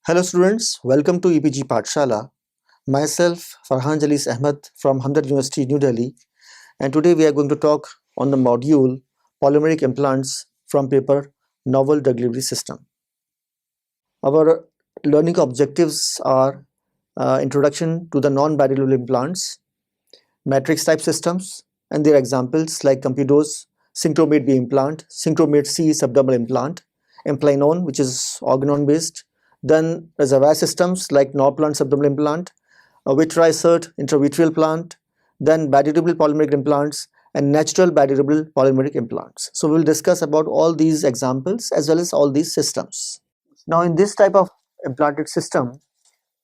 Hello students, welcome to EPG Pathshala. Myself Farhan Jalis Ahmed from Hamdard University, New Delhi, and today we are going to talk on the module polymeric implants from paper Novel Drug Delivery System. Our learning objectives are introduction to the non-biodegradable implants, matrix type systems and their examples like Compidose, Synchromate B implant, Synchromate C subdermal implant, Implanon which is organon based, then reservoir systems like Norplant subdermal implant, Vitrisert intravitreal plant, then biodegradable polymeric implants and natural biodegradable polymeric implants. So we will discuss about all these examples as well as all these systems. Now in this type of implanted system,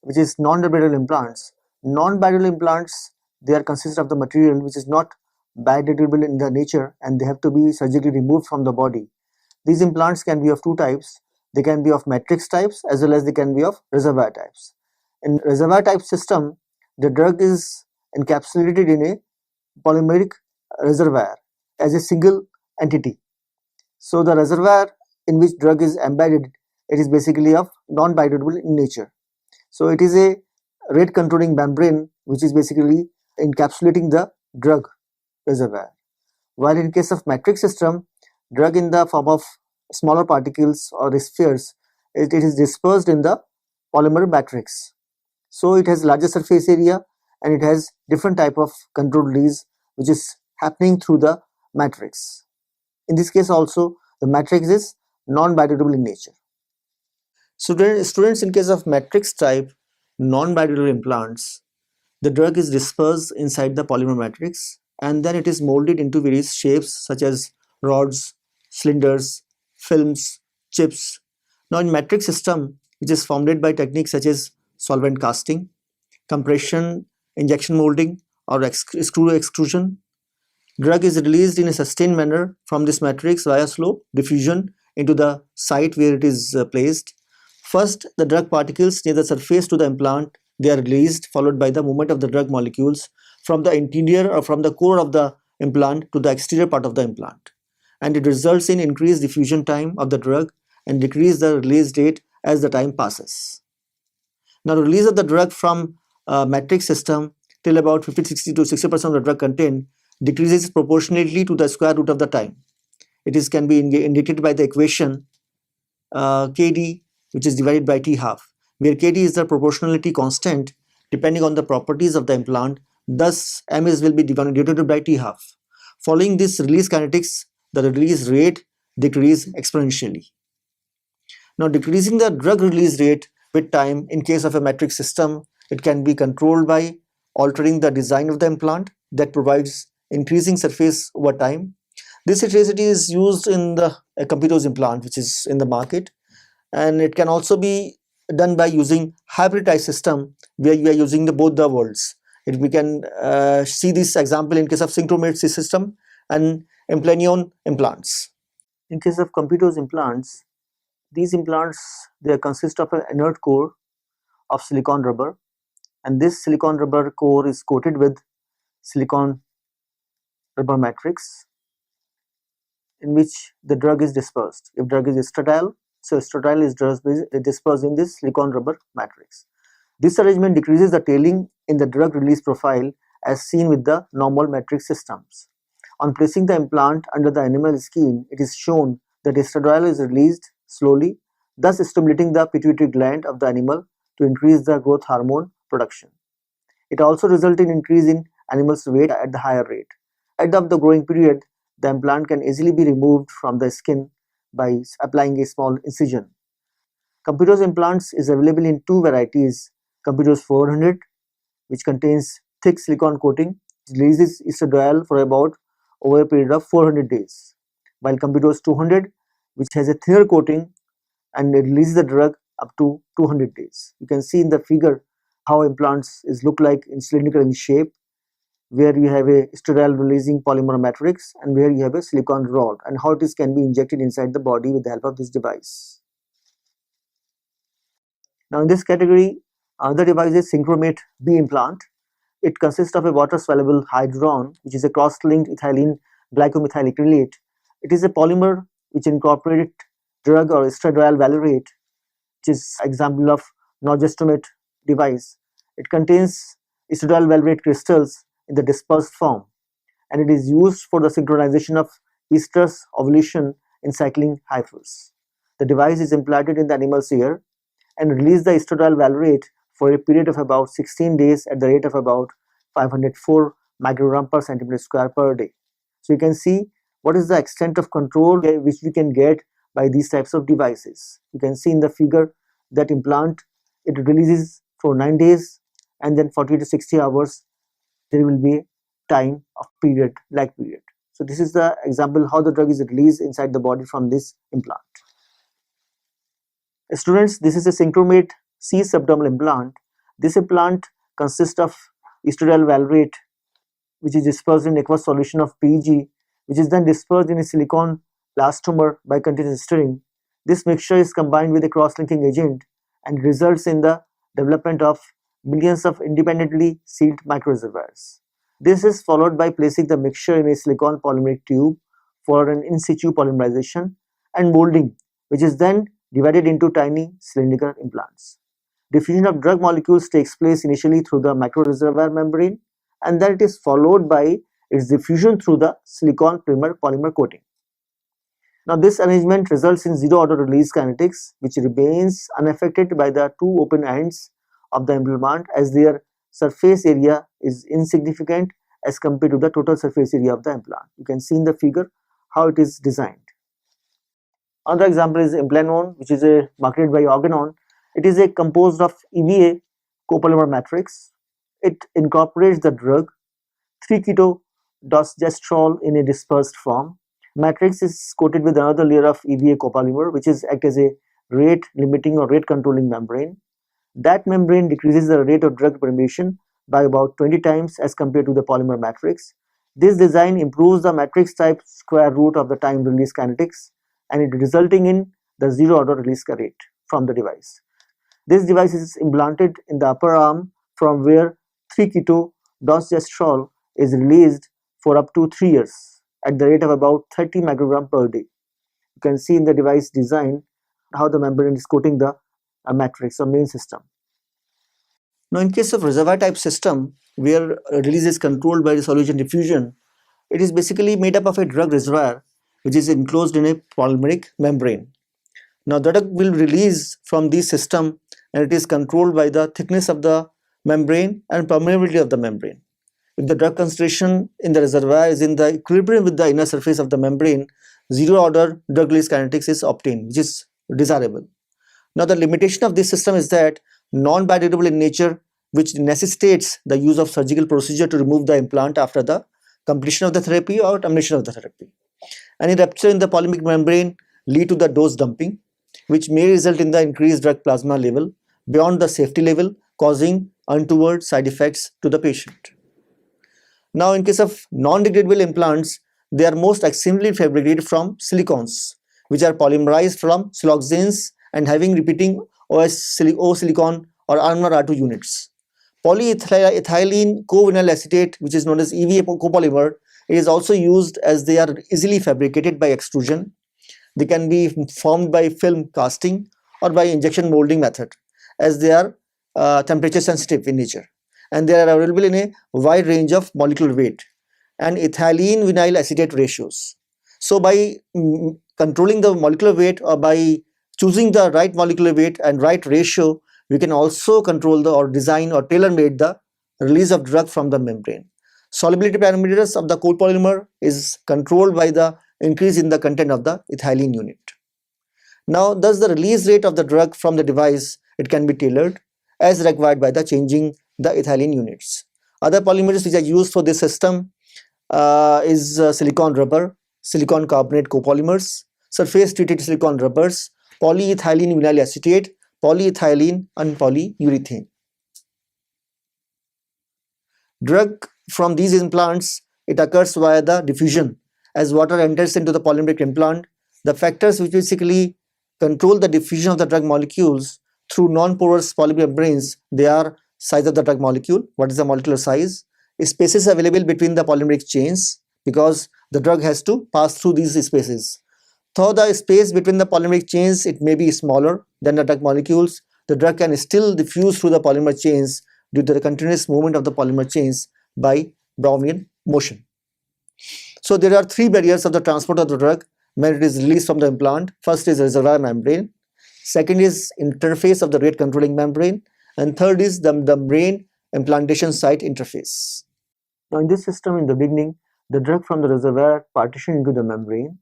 which is non-biodegradable implants. Non-biodegradable implants, they are consist of the material which is not biodegradable in the nature and they have to be surgically removed from the body. These implants can be of two types. They can be of matrix types as well as they can be of reservoir types. In reservoir type system, the drug is encapsulated in a polymeric reservoir as a single entity. So the reservoir in which drug is embedded, it is basically of non-biodegradable in nature. So it is a rate controlling membrane which is basically encapsulating the drug reservoir. While in case of matrix system, drug in the form of smaller particles or spheres, it is dispersed in the polymer matrix. So it has larger surface area and it has different type of control release which is happening through the matrix. In this case also the matrix is non-biodegradable in nature. Students, in case of matrix type non-biodegradable implants, the drug is dispersed inside the polymer matrix and then it is molded into various shapes such as rods, cylinders, films, chips. Now in matrix system, which is formed by techniques such as solvent casting, compression, injection molding or screw extrusion, drug is released in a sustained manner from this matrix via slow diffusion into the site where it is placed. First, the drug particles near the surface to the implant, they are released, followed by the movement of the drug molecules from the interior or from the core of the implant to the exterior part of the implant. And it results in increased diffusion time of the drug and decrease the release rate as the time passes. Now, the release of the drug from matrix system till about 50-60 to 60% of the drug content decreases proportionately to the square root of the time. It is can be indicated by the equation Kd, which is divided by T half, where Kd is the proportionality constant depending on the properties of the implant. Thus, Ms will be denoted by T half. Following this release kinetics, the release rate decreases exponentially. Now, decreasing the drug release rate with time in case of a matrix system, it can be controlled by altering the design of the implant that provides increasing surface over time. This strategy is used in the Compidose implant which is in the market, and it can also be done by using hybridized system where you are using both the worlds. We can see this example in case of Synchromate C system and Implanon implants. In case of Compidose implants, these implants, they consist of an inert core of silicon rubber, and this silicon rubber core is coated with silicon rubber matrix in which the drug is dispersed. If drug is estradiol, so estradiol is dispersed in this silicon rubber matrix. This arrangement decreases the tailing in the drug release profile as seen with the normal matrix systems. On placing the implant under the animal skin, it is shown that estradiol is released slowly, thus stimulating the pituitary gland of the animal to increase the growth hormone production. It also results in increase in animal's weight at the higher rate. At the end of the growing period, the implant can easily be removed from the skin by applying a small incision. Compidose implants is available in two varieties. Compidose 400, which contains thick silicone coating, releases estradiol for about over a period of 400 days, while Compidose 200, which has a thinner coating and it releases the drug up to 200 days. You can see in the figure how implants look like in cylindrical in shape, where you have a estradiol releasing polymer matrix and where you have a silicon rod, and how it can be injected inside the body with the help of this device. Now in this category, another device is Synchromate B implant. It consists of a water soluble hydron, which is a cross-linked ethylene glycomethyl acrylate. It is a polymer which incorporated drug or estradiol valerate, which is example of norgestomate device. It contains estradiol valproate crystals in the dispersed form, and it is used for the synchronization of estrus ovulation in cycling heifers. The device is implanted in the animal's ear and release the estradiol valproate for a period of about 16 days at the rate of about 504 microgram per centimeter square per day. So you can see what is the extent of control which we can get by these types of devices. You can see in the figure that implant, it releases for 9 days, and then 40 to 60 hours there will be time of period, lag period. So this is the example how the drug is released inside the body from this implant. Students, this is a Synchromate C subdermal implant. This implant consists of estradiol valproate, which is dispersed in aqueous solution of PEG, which is then dispersed in a silicone elastomer by continuous stirring. This mixture is combined with a cross-linking agent and results in the development of millions of independently sealed microreservoirs. This is followed by placing the mixture in a silicone polymeric tube for an in situ polymerization and molding, which is then divided into tiny cylindrical implants. Diffusion of drug molecules takes place initially through the microreservoir membrane, and then it is followed by its diffusion through the silicone polymer coating. Now this arrangement results in zero order release kinetics, which remains unaffected by the two open ends of the implant, as their surface area is insignificant as compared to the total surface area of the implant. You can see in the figure how it is designed. Another example is Implanon, which is marketed by Organon. It is composed of EVA copolymer matrix. It incorporates the drug 3-keto-dorsgestrol in a dispersed form. Matrix is coated with another layer of EVA copolymer, which is act as a rate limiting or rate controlling membrane. That membrane decreases the rate of drug permeation by about 20 times as compared to the polymer matrix. This design improves the matrix type square root of the time release kinetics, and it resulting in the zero order release rate from the device. This device is implanted in the upper arm from where 3-keto-dorsgestrol is released for up to 3 years at the rate of about 30 microgram per day. You can see in the device design how the membrane is coating the matrix or main system. Now in case of reservoir type system, where release is controlled by the solution diffusion, it is basically made up of a drug reservoir which is enclosed in a polymeric membrane. Now the drug will release from this system, and it is controlled by the thickness of the membrane and permeability of the membrane. If the drug concentration in the reservoir is in the equilibrium with the inner surface of the membrane, zero order drug release kinetics is obtained, which is desirable. Now the limitation of this system is that non-biodegradable in nature, which necessitates the use of surgical procedure to remove the implant after the completion of the therapy or termination of the therapy. Any rupture in the polymeric membrane lead to the dose dumping, which may result in the increased drug plasma level beyond the safety level, causing untoward side effects to the patient. Now in case of non-degradable implants, they are most extremely fabricated from silicones, which are polymerized from siloxanes and having repeating O silicon or R1 R2 units. Polyethylene covinyl acetate, which is known as EVA copolymer, is also used as they are easily fabricated by extrusion. They can be formed by film casting or by injection molding method, as they are temperature sensitive in nature, and they are available in a wide range of molecular weight and ethylene vinyl acetate ratios. So by controlling the molecular weight, or by choosing the right molecular weight and right ratio, we can also control the or design or tailor-made the release of drug from the membrane. Solubility parameters of the copolymer is controlled by the increase in the content of the ethylene unit. Now thus the release rate of the drug from the device, it can be tailored as required by the changing the ethylene units. Other polymers which are used for this system is silicon rubber, silicon carbonate copolymers, surface treated silicon rubbers, polyethylene vinyl acetate, polyethylene and polyurethane. Drug from these implants, it occurs via the diffusion. As water enters into the polymeric implant, the factors which basically control the diffusion of the drug molecules through non-porous polymembranes, they are size of the drug molecule, what is the molecular size, spaces available between the polymeric chains, because the drug has to pass through these spaces. Though the space between the polymeric chains, it may be smaller than the drug molecules, the drug can still diffuse through the polymer chains due to the continuous movement of the polymer chains by Brownian motion. So there are three barriers of the transport of the drug when it is released from the implant. First is reservoir membrane, second is interface of the rate controlling membrane, and third is the membrane implantation site interface. Now in this system, in the beginning, the drug from the reservoir partition into the membrane,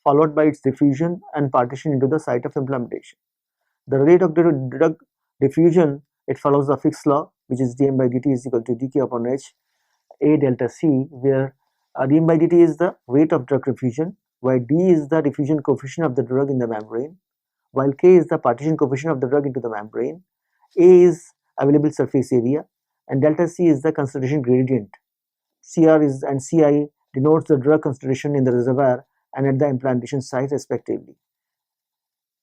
followed by its diffusion and partition into the site of implantation. The rate of the drug diffusion, it follows the Fick's law, which is dm by dt is equal to dk upon h a delta c, where dm by dt is the rate of drug diffusion, while d is the diffusion coefficient of the drug in the membrane, while k is the partition coefficient of the drug into the membrane, a is available surface area, and delta c is the concentration gradient. Cr is and Ci denotes the drug concentration in the reservoir and at the implantation site respectively.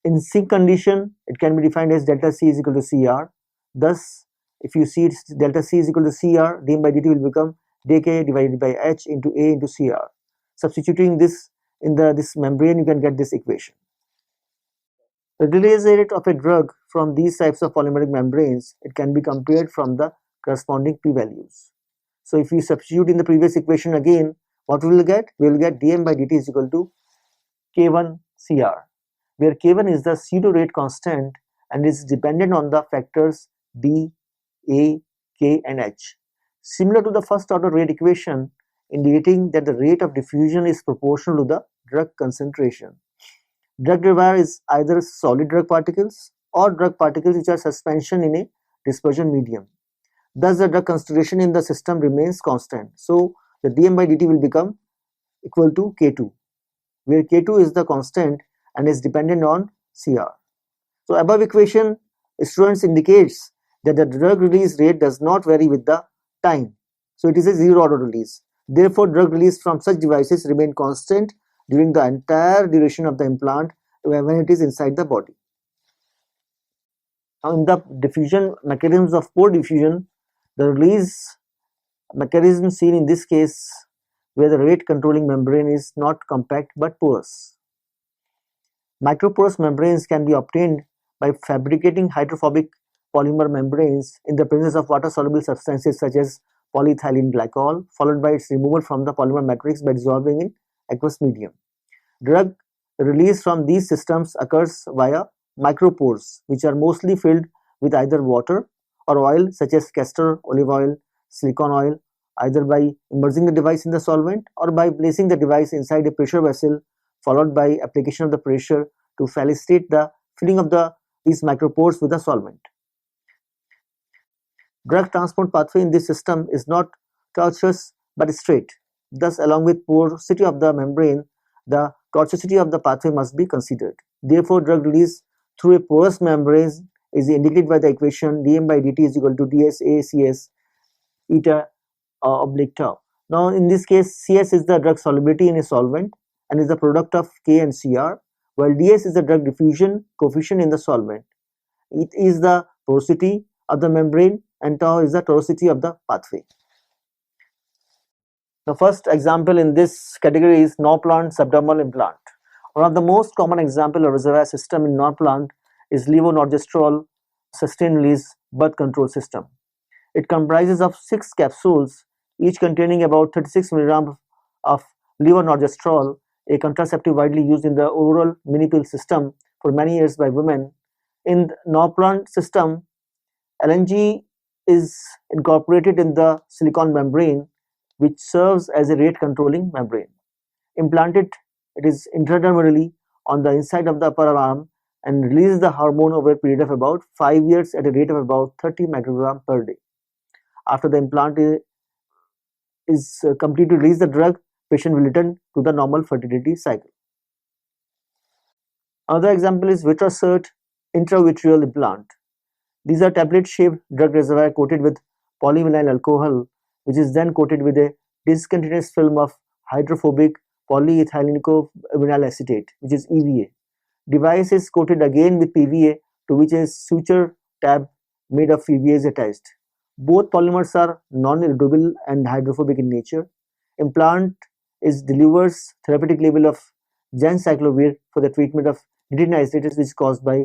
In sync condition, it can be defined as delta C is equal to Cr. Thus, if you see delta C is equal to Cr, dm by dt will become dk divided by h into A into Cr. Substituting this in this membrane, you can get this equation. The release rate of a drug from these types of polymeric membranes, it can be compared from the corresponding p-values. So if we substitute in the previous equation again, what we will get? We will get dm by dt is equal to k1 Cr, where k1 is the pseudo rate constant and is dependent on the factors b, a, k and h. Similar to the first order rate equation, indicating that the rate of diffusion is proportional to the drug concentration. Drug reservoir is either solid drug particles or drug particles which are suspension in a dispersion medium. Thus, the drug concentration in the system remains constant. So, the dm by dt will become equal to K2, where K2 is the constant and is dependent on Cr. So, above equation, students indicates that the drug release rate does not vary with the time. So, it is a zero order release. Therefore, drug release from such devices remain constant during the entire duration of the implant when it is inside the body. Now, in the diffusion mechanisms of pore diffusion, the release mechanism seen in this case where the rate controlling membrane is not compact but porous. Microporous membranes can be obtained by fabricating hydrophobic polymer membranes in the presence of water soluble substances such as polyethylene glycol, followed by its removal from the polymer matrix by dissolving in aqueous medium. Drug release from these systems occurs via micropores, which are mostly filled with either water or oil such as castor, olive oil, silicone oil, either by immersing the device in the solvent or by placing the device inside a pressure vessel, followed by application of the pressure to facilitate the filling of these micropores with the solvent. Drug transport pathway in this system is not tortuous but straight. Thus, along with porosity of the membrane, the tortuosity of the pathway must be considered. Therefore, drug release through a porous membrane is indicated by the equation dm by dt is equal to dsa cs eta oblique tau. Now, in this case, Cs is the drug solubility in a solvent and is the product of K and Cr, while Ds is the drug diffusion coefficient in the solvent. It is the porosity of the membrane and tau is the tortuosity of the pathway. The first example in this category is Norplant subdermal implant. One of the most common example of reservoir system in Norplant is levonorgestrel sustained release birth control system. It comprises of 6 capsules, each containing about 36 mg of levonorgestrel, a contraceptive widely used in the oral mini pill system for many years by women. In the Norplant system, LNG is incorporated in the silicone membrane, which serves as a rate controlling membrane. Implanted, it is intradermally on the inside of the upper arm and releases the hormone over a period of about 5 years at a rate of about 30 microgram per day. After the implant is complete to release the drug, patient will return to the normal fertility cycle. Another example is Vitrasert intravitreal implant. These are tablet-shaped drug reservoir coated with polyvinyl alcohol, which is then coated with a discontinuous film of hydrophobic polyethylenovinyl acetate, which is EVA. Device is coated again with PVA, to which a suture tab made of EVA is attached. Both polymers are non-irradiable and hydrophobic in nature. Implant delivers therapeutic level of gencyclovir for the treatment of nitinol acetatus, which is caused by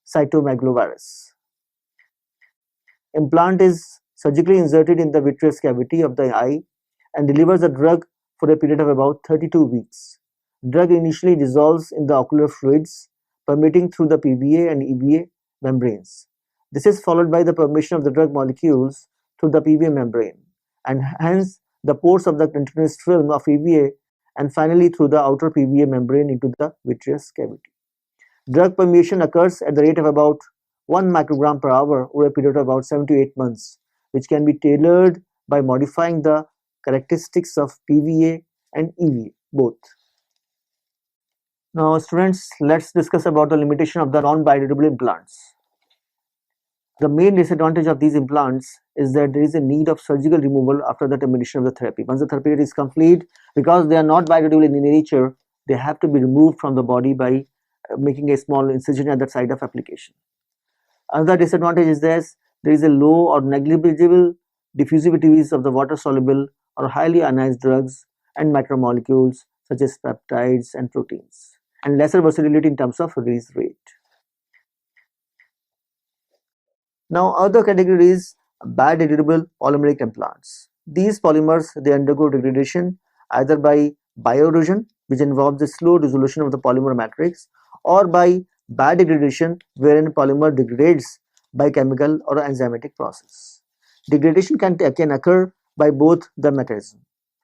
cytomegalovirus. Implant is surgically inserted in the vitreous cavity of the eye and delivers the drug for a period of about 32 weeks. Drug initially dissolves in the ocular fluids, permeating through the PVA and EVA membranes. This is followed by the permeation of the drug molecules through the PVA membrane, and hence the pores of the continuous film of EVA, and finally through the outer PVA membrane into the vitreous cavity. Drug permeation occurs at the rate of about 1 microgram per hour over a period of about 7 to 8 months, which can be tailored by modifying the characteristics of PVA and EVA both. Now students, let's discuss about the limitation of the non-biodegradable implants. The main disadvantage of these implants is that there is a need of surgical removal after the termination of the therapy. Once the therapy is complete, because they are not biodegradable in nature, they have to be removed from the body by making a small incision at the site of application. Another disadvantage is this: there is a low or negligible diffusivity of the water-soluble or highly ionized drugs and macromolecules such as peptides and proteins, and lesser versatility in terms of release rate. Now, other category is biodegradable polymeric implants. These polymers, they undergo degradation either by bioerosion, which involves the slow dissolution of the polymer matrix, or by biodegradation, wherein polymer degrades by chemical or enzymatic process. Degradation can occur by both the mechanism.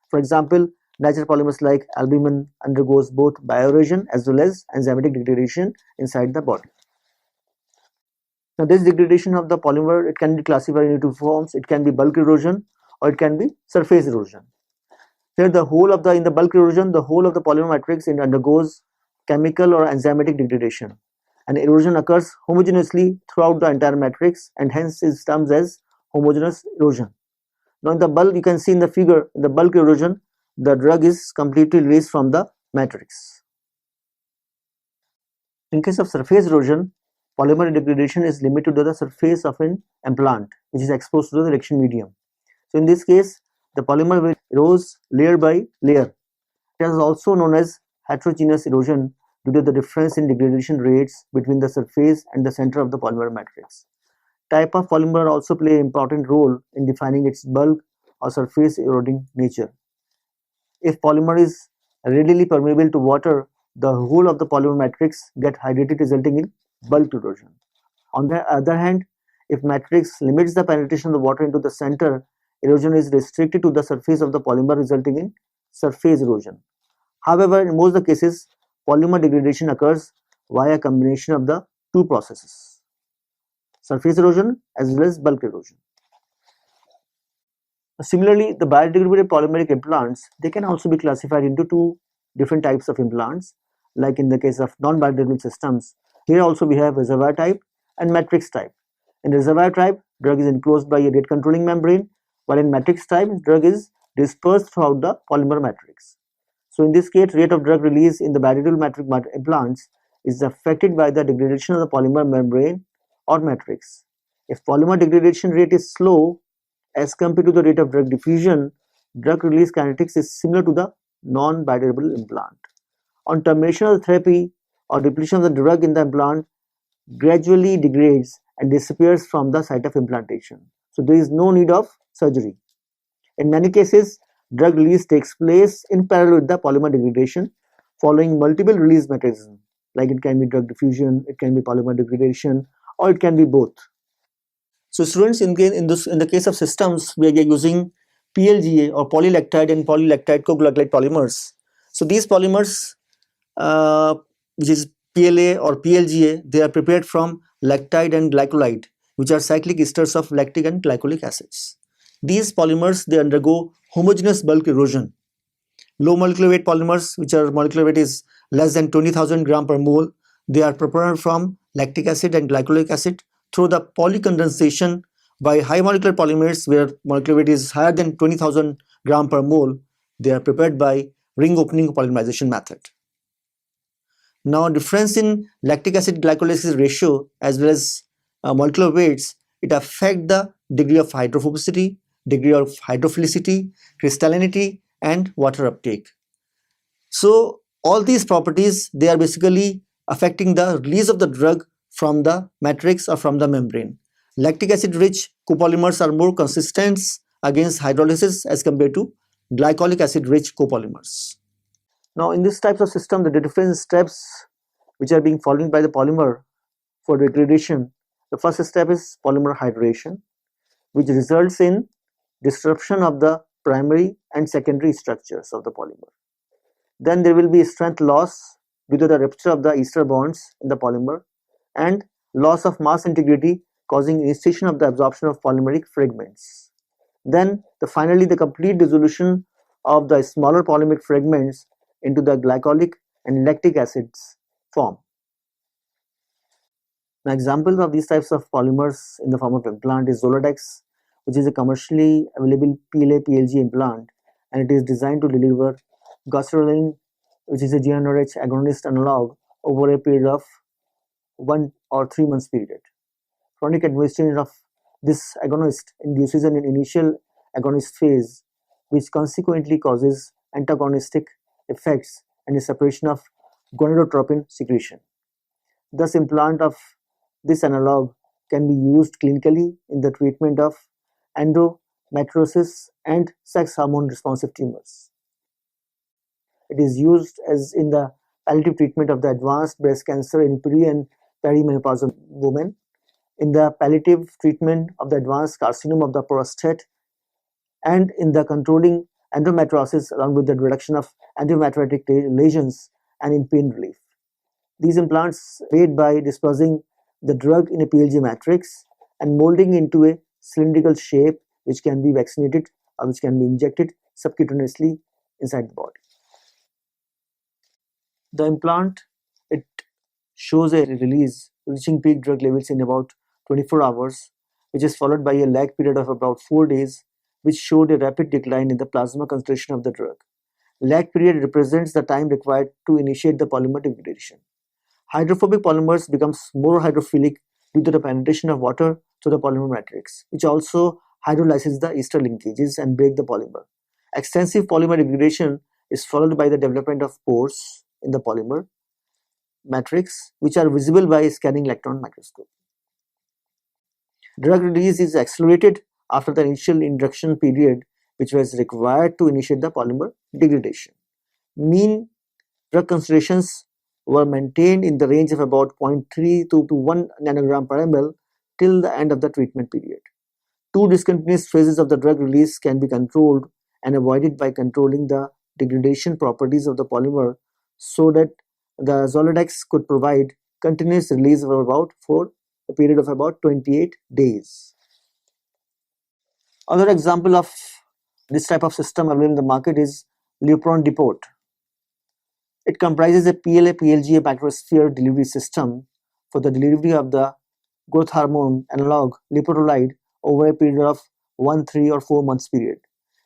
For example, natural polymers like albumin undergoes both bioerosion as well as enzymatic degradation inside the body. Now, this degradation of the polymer, it can be classified into two forms. It can be bulk erosion or it can be surface erosion. Here, in the bulk erosion, the whole of the polymer matrix undergoes chemical or enzymatic degradation, and erosion occurs homogeneously throughout the entire matrix, and hence is termed as homogeneous erosion. Now, in the bulk, you can see in the figure, in the bulk erosion, the drug is completely released from the matrix. In case of surface erosion, polymer degradation is limited to the surface of an implant which is exposed to the reaction medium. So in this case, the polymer will erode layer by layer. It is also known as heterogeneous erosion due to the difference in degradation rates between the surface and the center of the polymer matrix. Type of polymer also play an important role in defining its bulk or surface eroding nature. If polymer is readily permeable to water, the whole of the polymer matrix get hydrated, resulting in bulk erosion. On the other hand, if matrix limits the penetration of the water into the center, erosion is restricted to the surface of the polymer, resulting in surface erosion. However, in most of the cases, polymer degradation occurs via a combination of the two processes: surface erosion as well as bulk erosion. Similarly, the biodegradable polymeric implants, they can also be classified into two different types of implants. Like in the case of non-biodegradable systems, here also we have reservoir type and matrix type. In reservoir type, drug is enclosed by a rate controlling membrane, while in matrix type, drug is dispersed throughout the polymer matrix. So in this case, rate of drug release in the biodegradable matrix implants is affected by the degradation of the polymer membrane or matrix. If polymer degradation rate is slow as compared to the rate of drug diffusion, drug release kinetics is similar to the non-biodegradable implant. On termination of the therapy or depletion of the drug in the implant, gradually degrades and disappears from the site of implantation. So there is no need of surgery. In many cases, drug release takes place in parallel with the polymer degradation, following multiple release mechanisms. Like it can be drug diffusion, it can be polymer degradation, or it can be both. So students, in the case of systems, we are using PLGA or polylactide and polylactide coagulate polymers. So these polymers, which is PLA or PLGA, they are prepared from lactide and glycolide, which are cyclic esters of lactic and glycolic acids. These polymers, they undergo homogeneous bulk erosion. Low molecular weight polymers, which are molecular weight is less than 20,000 gram per mole, they are prepared from lactic acid and glycolic acid through the polycondensation. By high molecular polymers, where molecular weight is higher than 20,000 gram per mole, they are prepared by ring opening polymerization method. Now, difference in lactic acid glycolysis ratio as well as molecular weights, it affects the degree of hydrophobicity, degree of hydrophilicity, crystallinity, and water uptake. So all these properties, they are basically affecting the release of the drug from the matrix or from the membrane. Lactic acid rich copolymers are more consistent against hydrolysis as compared to glycolic acid rich copolymers. Now in this types of system, the different steps which are being followed by the polymer for degradation. The first step is polymer hydration, which results in disruption of the primary and secondary structures of the polymer. Then there will be strength loss due to the rupture of the ester bonds in the polymer and loss of mass integrity causing initiation of the absorption of polymeric fragments. Then finally the complete dissolution of the smaller polymeric fragments into the glycolic and lactic acids form. Now examples of these types of polymers in the form of implant is Zoladex, which is a commercially available PLA-PLG implant, and it is designed to deliver goserelin, which is a GnRH agonist analog, over a period of 1 or 3 months period. Chronic administration of this agonist induces an initial agonist phase, which consequently causes antagonistic effects and a suppression of gonadotropin secretion. Thus, implant of this analog can be used clinically in the treatment of endometriosis and sex hormone responsive tumors. It is used as in the palliative treatment of the advanced breast cancer in pre and perimenopausal women, in the palliative treatment of the advanced carcinoma of the prostate, and in the controlling endometriosis along with the reduction of endometriotic lesions and in pain relief. These implants aid by dispersing the drug in a PLG matrix and molding into a cylindrical shape which can be vaccinated or which can be injected subcutaneously inside the body. The implant, it shows a release reaching peak drug levels in about 24 hours, which is followed by a lag period of about 4 days, which showed a rapid decline in the plasma concentration of the drug. Lag period represents the time required to initiate the polymer degradation. Hydrophobic polymers becomes more hydrophilic due to the penetration of water to the polymer matrix, which also hydrolyzes the ester linkages and break the polymer. Extensive polymer degradation is followed by the development of pores in the polymer matrix, which are visible by scanning electron microscope. Drug release is accelerated after the initial induction period, which was required to initiate the polymer degradation. Mean drug concentrations were maintained in the range of about 0.3 to 1 nanogram per ml till the end of the treatment period. 2 discontinuous phases of the drug release can be controlled and avoided by controlling the degradation properties of the polymer so that the Zoladex could provide continuous release for a period of about 28 days. Another example of this type of system available in the market is Lupron Depot. It comprises a PLA-PLGA microsphere delivery system for the delivery of the growth hormone analog leporelide over a period of 1, 3 or 4 months period.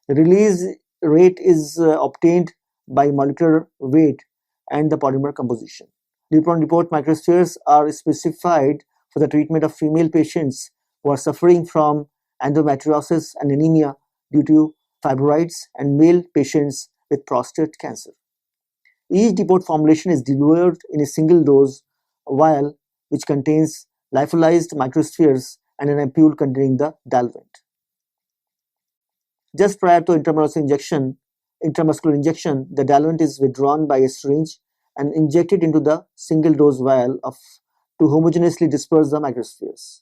The release rate is obtained by molecular weight and the polymer composition. Lupron Depot microspheres are specified for the treatment of female patients who are suffering from endometriosis and anemia due to fibroids and male patients with prostate cancer. Each depot formulation is delivered in a single dose vial which contains lyophilized microspheres and an ampule containing the diluent. Just prior to intramuscular injection, the diluent is withdrawn by a syringe and injected into the single dose vial to homogeneously disperse the microspheres.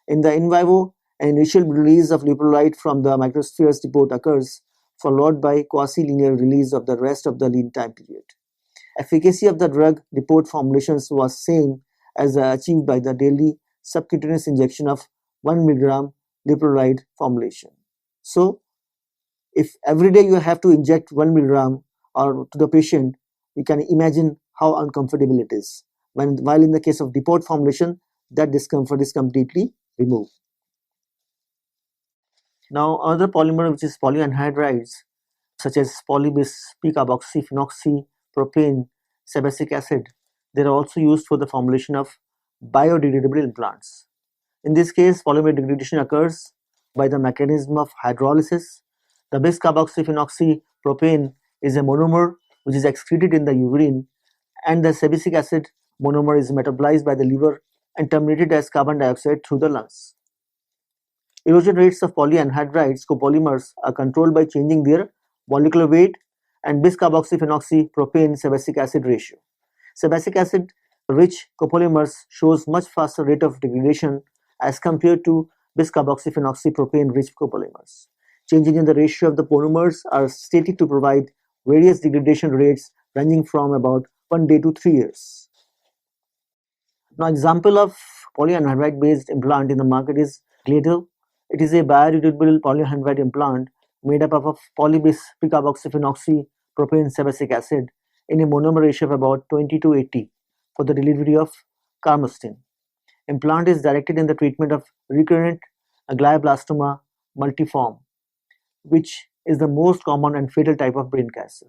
In the in vivo, an initial release of leporelide from the microspheres depot occurs, followed by quasi-linear release of the rest of the lead time period. Efficacy of the drug depot formulations was same as achieved by the daily subcutaneous injection of 1 mg leporelide formulation. So, if every day you have to inject 1 mg or to the patient, you can imagine how uncomfortable it is. While in the case of depot formulation, that discomfort is completely removed. Now, other polymer which is polyanhydrides such as polybis, p-carboxy, phenoxy, propane, sebacic acid, they are also used for the formulation of biodegradable implants. In this case, polymer degradation occurs by the mechanism of hydrolysis. The bis-carboxy propane is a monomer which is excreted in the urine, and the sebacic acid monomer is metabolized by the liver and terminated as carbon dioxide through the lungs. Erosion rates of polyanhydrides copolymers are controlled by changing their molecular weight and bis-carboxyphenoxypropane sebacic acid ratio. Sebacic acid rich copolymers shows much faster rate of degradation as compared to bis-carboxyphenoxypropane rich copolymers. Changes in the ratio of the polymers are stated to provide various degradation rates ranging from about 1 day to 3 years. Now, example of polyanhydride based implant in the market is Gladel. It is a biodegradable polyanhydride implant made up of poly-bis-carboxyphenoxypropane sebacic acid in a monomer ratio of about 20 to 80 for the delivery of carmustine. Implant is directed in the treatment of recurrent glioblastoma multiforme, which is the most common and fatal type of brain cancer.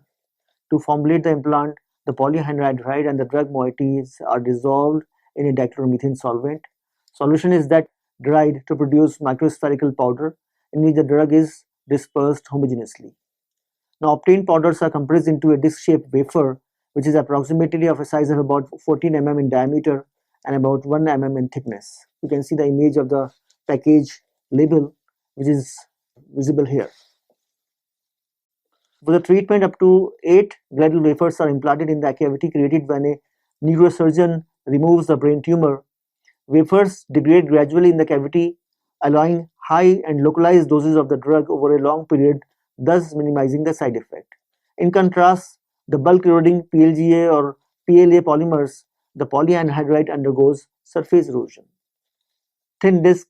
To formulate the implant, the polyhydride and the drug moieties are dissolved in a dichloromethane solvent. Solution is that dried to produce microspherical powder in which the drug is dispersed homogeneously. Now, obtained powders are compressed into a disc-shaped wafer which is approximately of a size of about 14 mm in diameter and about 1 mm in thickness. You can see the image of the package label which is visible here. For the treatment, up to 8 Gladel wafers are implanted in the cavity created when a neurosurgeon removes the brain tumor. Wafers degrade gradually in the cavity, allowing high and localized doses of the drug over a long period, thus minimizing the side effect. In contrast, the bulk eroding PLGA or PLA polymers, the polyanhydride undergoes surface erosion. Thin disc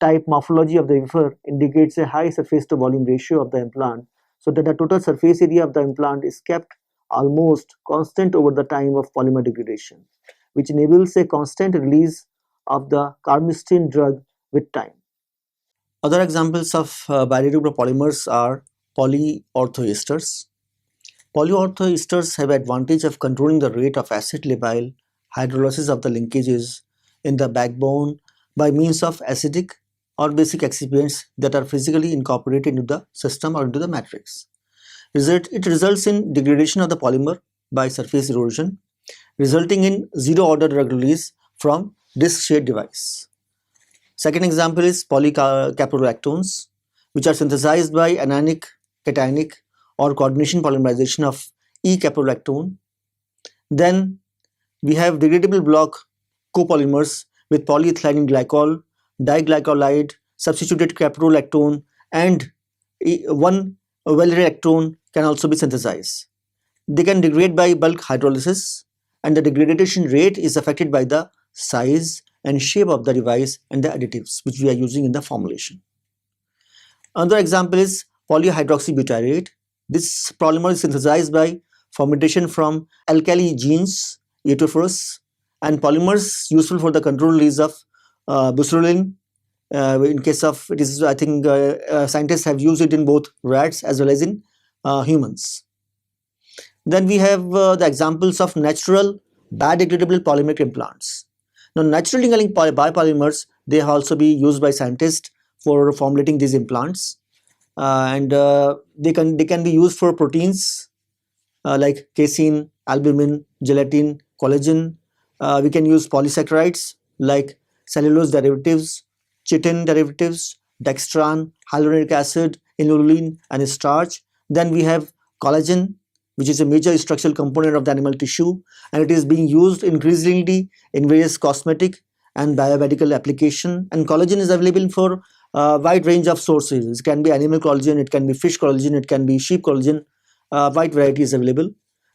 type morphology of the wafer indicates a high surface to volume ratio of the implant, so that the total surface area of the implant is kept almost constant over the time of polymer degradation, which enables a constant release of the carmustine drug with time. Other examples of biodegradable polymers are polyorthoesters. Polyorthoesters have advantage of controlling the rate of acid-labile hydrolysis of the linkages in the backbone by means of acidic or basic excipients that are physically incorporated into the system or into the matrix. It results in degradation of the polymer by surface erosion, resulting in zero-order drug release from disc-shaped device. Second example is polycaprolactones, which are synthesized by anionic, cationic or coordination polymerization of E-caprolactone. Then we have degradable block copolymers with polyethylene glycol, diglycolide, substituted caprolactone, and one valeractone can also be synthesized. They can degrade by bulk hydrolysis, and the degradation rate is affected by the size and shape of the device and the additives which we are using in the formulation. Another example is polyhydroxybutyrate. This polymer is synthesized by fermentation from alkali genes, etophorus, and polymers useful for the control release of buserelin. In case of it is, I think scientists have used it in both rats as well as in humans. Then we have the examples of natural biodegradable polymeric implants. Now, naturally linked biopolymers, they also be used by scientists for formulating these implants, and they can be used for proteins like casein, albumin, gelatin, collagen. We can use polysaccharides like cellulose derivatives, chitin derivatives, dextran, hyaluronic acid, inulin, and starch. Then we have collagen, which is a major structural component of the animal tissue, and it is being used increasingly in various cosmetic and biomedical application. And collagen is available for a wide range of sources. It can be animal collagen, it can be fish collagen, it can be sheep collagen. Wide variety is available.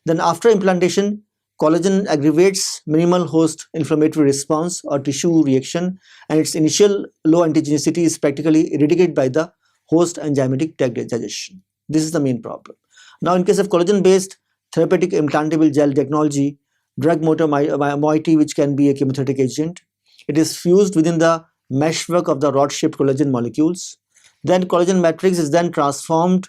Then after implantation, collagen aggravates minimal host inflammatory response or tissue reaction, and its initial low antigenicity is practically eradicated by the host enzymatic digestion. This is the main problem. Now, in case of collagen-based therapeutic implantable gel technology, drug moiety, which can be a chemotherapeutic agent, it is fused within the meshwork of the rod-shaped collagen molecules. Then collagen matrix is then transformed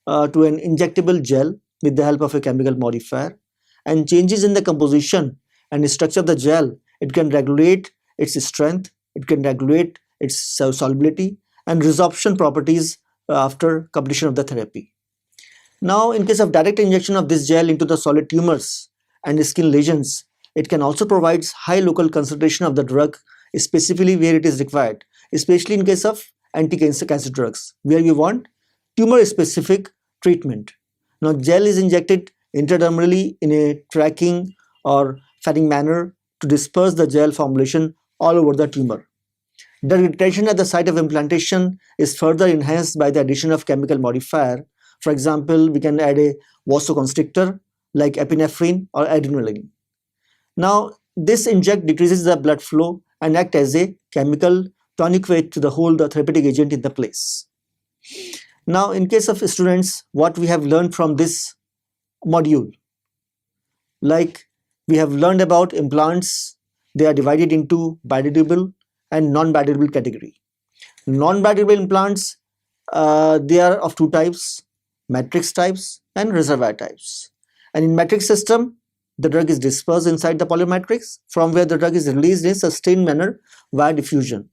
to an injectable gel with the help of a chemical modifier, and changes in the composition and structure of the gel, it can regulate its strength, it can regulate its solubility and resorption properties after completion of the therapy. Now, in case of direct injection of this gel into the solid tumors and skin lesions, It can also provide high local concentration of the drug, specifically where it is required, especially in case of anti-cancer drugs, where we want tumor-specific treatment. Now, gel is injected intradermally in a tracking or fanning manner to disperse the gel formulation all over the tumor. The retention at the site of implantation is further enhanced by the addition of chemical modifier. For example, we can add a vasoconstrictor like epinephrine or adrenaline. Now, this inject decreases the blood flow and act as a chemical tonic to the hold the therapeutic agent in the place. Now, in case of students, what we have learned from this module, like we have learned about implants, they are divided into biodegradable and non-biodegradable category. Non-biodegradable implants, they are of two types, matrix types and reservoir types. And in matrix system, the drug is dispersed inside the polymatrix, from where the drug is released in sustained manner via diffusion.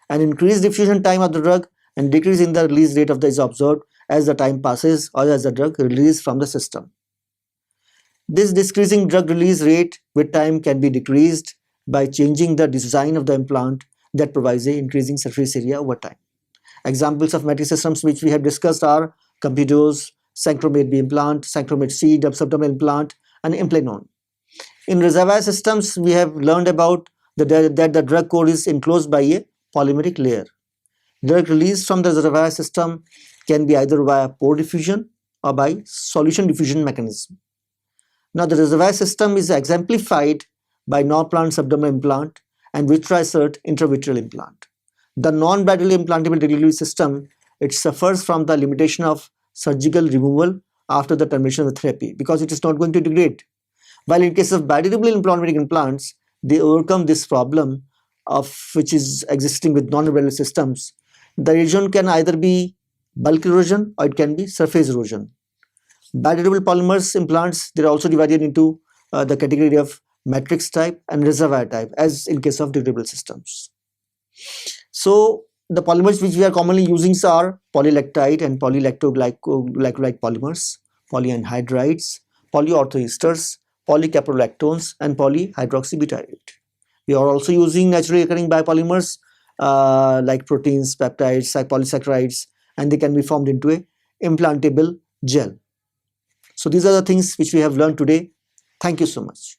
An increased diffusion time of the drug and decrease in the release rate of the is observed as the time passes or as the drug released from the system. This decreasing drug release rate with time can be decreased by changing the design of the implant that provides a increasing surface area over time. Examples of matrix systems which we have discussed are Compidose, Sancromate B implant, Sancromate C subdermal implant, and Implanon. In reservoir systems, we have learned about that the drug core is enclosed by a polymeric layer. Drug released from the reservoir system can be either via pore diffusion or by solution diffusion mechanism. Now, the reservoir system is exemplified by Norplant subdermal implant and Vitrasert intravitreal implant. The non-biodegradable implantable delivery system, it suffers from the limitation of surgical removal after the termination of the therapy because it is not going to degrade. While in case of biodegradable implantable implants, they overcome this problem of which is existing with non-biodegradable systems. The erosion can either be bulk erosion or it can be surface erosion. Biodegradable polymers implants, they are also divided into the category of matrix type and reservoir type as in case of degradable systems. So the polymers which we are commonly using are polylactide and polylactoglycolike polymers, polyanhydrides, polyorthoesters, polycaprolactones, and polyhydroxybutyrate. We are also using naturally occurring biopolymers like proteins, peptides, polysaccharides, and they can be formed into a implantable gel. So these are the things which we have learned today. Thank you so much.